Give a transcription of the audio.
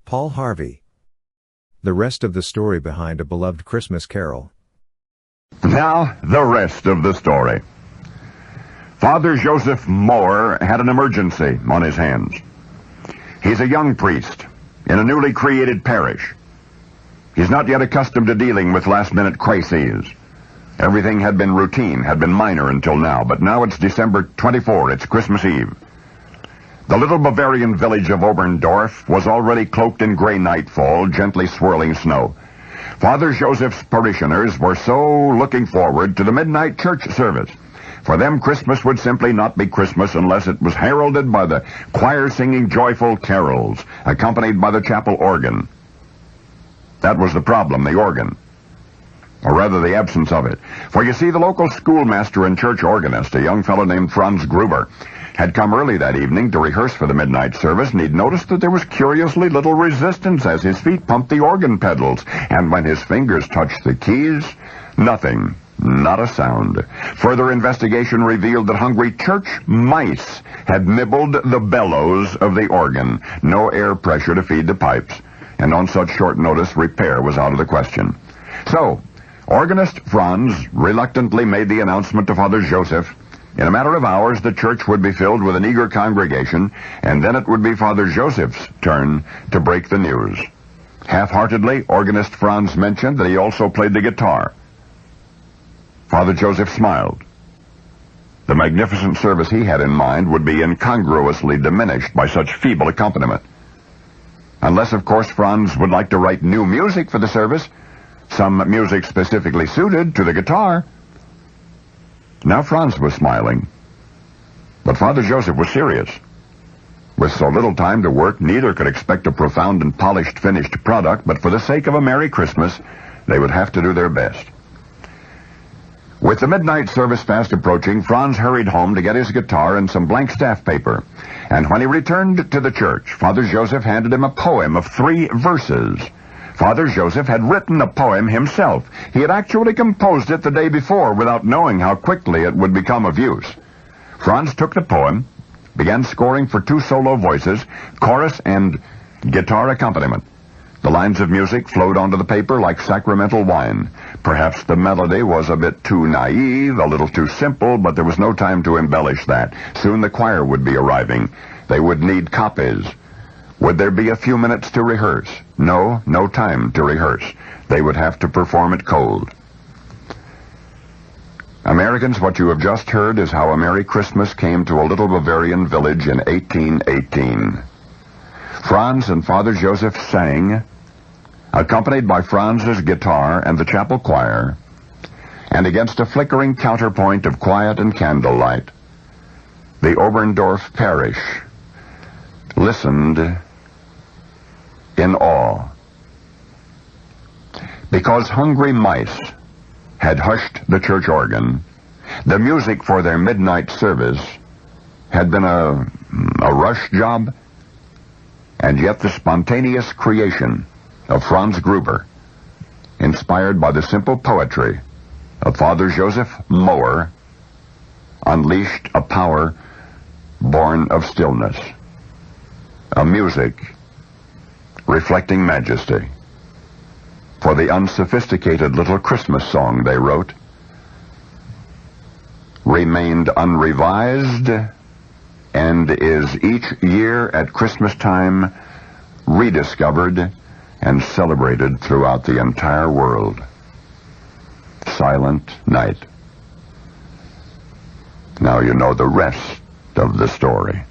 Paul Harvey. The rest of the story behind a beloved Christmas carol. Now, the rest of the story. Father Joseph Moore had an emergency on his hands. He's a young priest in a newly created parish. He's not yet accustomed to dealing with last-minute crises. Everything had been routine, had been minor until now, but now it's December 24, it's Christmas Eve. The little Bavarian village of Oberndorf was already cloaked in gray nightfall, gently swirling snow. Father Joseph's parishioners were so looking forward to the midnight church service. For them, Christmas would simply not be Christmas unless it was heralded by the choir singing joyful carols, accompanied by the chapel organ. That was the problem, the organ. Or rather, the absence of it. For you see, the local schoolmaster and church organist, a young fellow named Franz Gruber, had come early that evening to rehearse for the midnight service, and he'd noticed that there was curiously little resistance as his feet pumped the organ pedals, and when his fingers touched the keys, nothing, not a sound. Further investigation revealed that hungry church mice had nibbled the bellows of the organ, no air pressure to feed the pipes, and on such short notice, repair was out of the question. So, organist Franz reluctantly made the announcement to Father Joseph. In a matter of hours, the church would be filled with an eager congregation, and then it would be Father Joseph's turn to break the news. Half-heartedly, organist Franz mentioned that he also played the guitar. Father Joseph smiled. The magnificent service he had in mind would be incongruously diminished by such feeble accompaniment. Unless, of course, Franz would like to write new music for the service, some music specifically suited to the guitar. Now Franz was smiling, but Father Joseph was serious. With so little time to work, neither could expect a profound and polished finished product, but for the sake of a Merry Christmas, they would have to do their best. With the midnight service fast approaching, Franz hurried home to get his guitar and some blank staff paper. And when he returned to the church, Father Joseph handed him a poem of 3 verses. Father Joseph had written the poem himself. He had actually composed it the day before without knowing how quickly it would become of use. Franz took the poem, began scoring for 2 solo voices, chorus and guitar accompaniment. The lines of music flowed onto the paper like sacramental wine. Perhaps the melody was a bit too naive, a little too simple, but there was no time to embellish that. Soon the choir would be arriving. They would need copies. Would there be a few minutes to rehearse? No time to rehearse. They would have to perform it cold. Americans, what you have just heard is how a Merry Christmas came to a little Bavarian village in 1818. Franz and Father Joseph sang, accompanied by Franz's guitar and the chapel choir, and against a flickering counterpoint of quiet and candlelight, the Oberndorf parish listened in awe. Because hungry mice had hushed the church organ, the music for their midnight service had been a rush job, and yet the spontaneous creation of Franz Gruber, inspired by the simple poetry of Father Joseph Moore, unleashed a power born of stillness, a music reflecting majesty. For the unsophisticated little Christmas song they wrote remained unrevised and is each year at Christmas time rediscovered and celebrated throughout the entire world. Silent Night. Now you know the rest of the story.